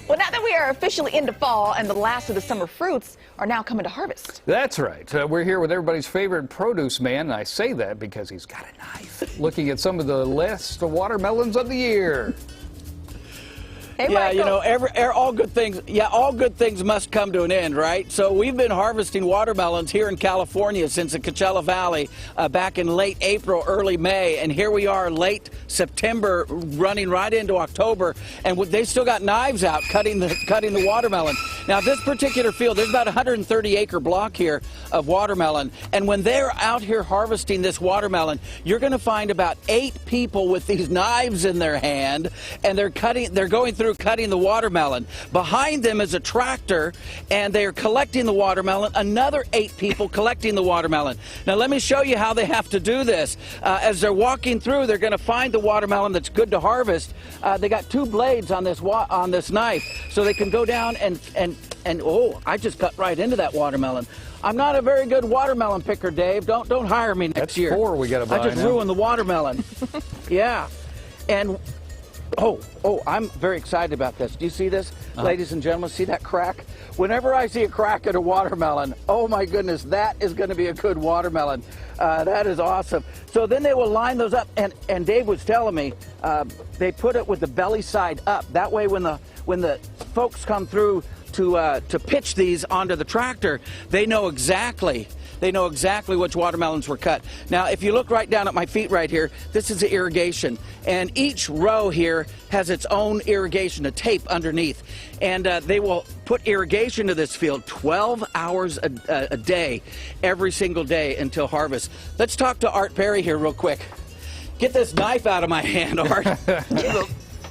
Well, now that we are officially into fall and the last of the summer fruits are now coming to harvest. That's right. We're here with everybody's favorite produce man, and I say that because he's got a knife. Looking at some of the last watermelons of the year. Hey, yeah, Michael. you know, all good things must come to an end, right? So we've been harvesting watermelons here in California since the Coachella Valley back in late April, early May, and here we are late September, running right into October, and they still got knives out cutting the watermelon. Now, this particular field, there's about a 130-acre block here of watermelon, and when they're out here harvesting this watermelon, you're going to find about 8 people with these knives in their hand, and they're going through cutting the watermelon. Behind them is a tractor, and they're collecting the watermelon. Another 8 people collecting the watermelon. Now, let me show you how they have to do this. As they're walking through, they're going to find the watermelon that's good to harvest. They got 2 blades on this knife, so they can go down and oh, I just cut right into that watermelon. I'm not a very good watermelon picker, Dave. Don't hire me next year. That's 4 we got to buy. I just ruined the watermelon. Yeah, and. Oh, I'm very excited about this. Do you see this, ladies and gentlemen? See that crack? Whenever I see a crack in a watermelon, oh my goodness, that is going to be a good watermelon. That is awesome. So then they will line those up, and Dave was telling me they put it with the belly side up. That way when the folks come through to pitch these onto the tractor, they know exactly which watermelons were cut. Now, if you look right down at my feet right here, this is the irrigation. And each row here has its own irrigation, a tape underneath. And they will put irrigation to this field 12 hours a day, every single day until harvest. Let's talk to Art Perry here real quick. Get this knife out of my hand, Art. a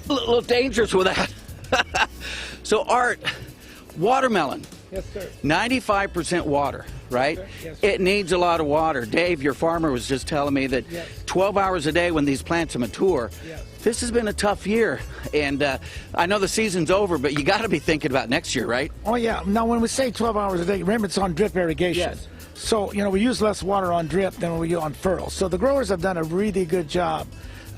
little dangerous with that. So, Art, watermelon. Yes, sir. 95% water, right? Yes, sir. It needs a lot of water. Dave, your farmer, was just telling me that 12 hours a day when these plants mature. Yes. This has been a tough year, and I know the season's over, but you got to be thinking about next year, right? Oh, yeah. Now, when we say 12 hours a day, remember it's on drip irrigation. Yes. So, you know, we use less water on drip than we use on furrow. So the growers have done a really good job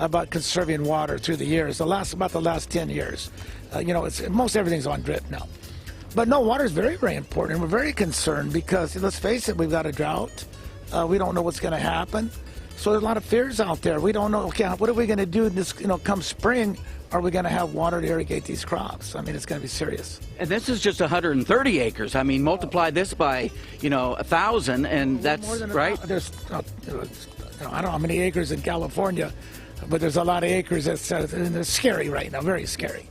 about conserving water through the years, about the last 10 years. You know, most everything's on drip now. But no, water is very, very important, and we're very concerned because, let's face it, we've got a drought. We don't know what's going to happen. So there's a lot of fears out there. We don't know, okay, what are we going to do this, come spring? Are we going to have water to irrigate these crops? I mean, it's going to be serious. And this is just 130 acres. I mean, multiply this by, 1,000, and that's, more than right? There's, I don't know how many acres in California, but there's a lot of acres that's scary right now, very scary.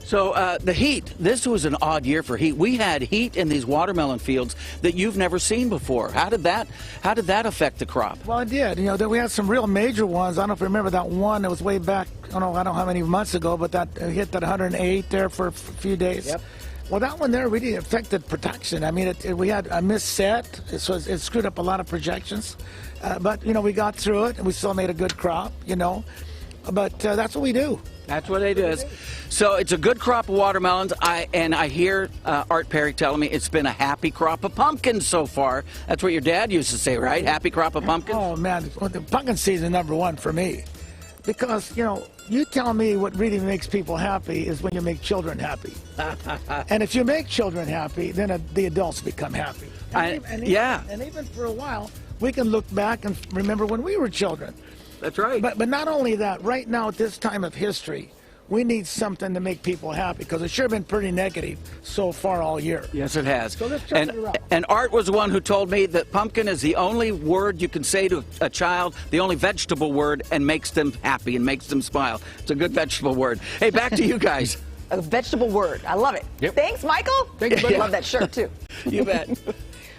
So the heat, this was an odd year for heat. We had heat in these watermelon fields that you've never seen before. How did that affect the crop? Well, it did. We had some real major ones. I don't know if you remember that one that was way back, I don't know how many months ago, but that hit that 108 there for a few days. Yep. Well, that one there really affected production. I mean, we had a missed set, so it screwed up a lot of projections. But, we got through it, and we still made a good crop, But that's what we do. That's what it is. So it's a good crop of watermelons. I hear Art Perry telling me it's been a happy crop of pumpkins so far. That's what your dad used to say, right? Happy crop of pumpkins? Oh, man, the pumpkin season #1 for me. Because, you tell me what really makes people happy is when you make children happy. And if you make children happy, then the adults become happy. And even for a while, we can look back and remember when we were children. That's right. But not only that, right now at this time of history, we need something to make people happy because it's sure been pretty negative so far all year. Yes, it has. So let's turn it around. And Art was the one who told me that pumpkin is the only word you can say to a child, the only vegetable word, and makes them happy and makes them smile. It's a good vegetable word. Hey, back to you guys. A vegetable word. I love it. Yep. Thanks, Michael. Thank you, buddy. I love that shirt, too. You bet.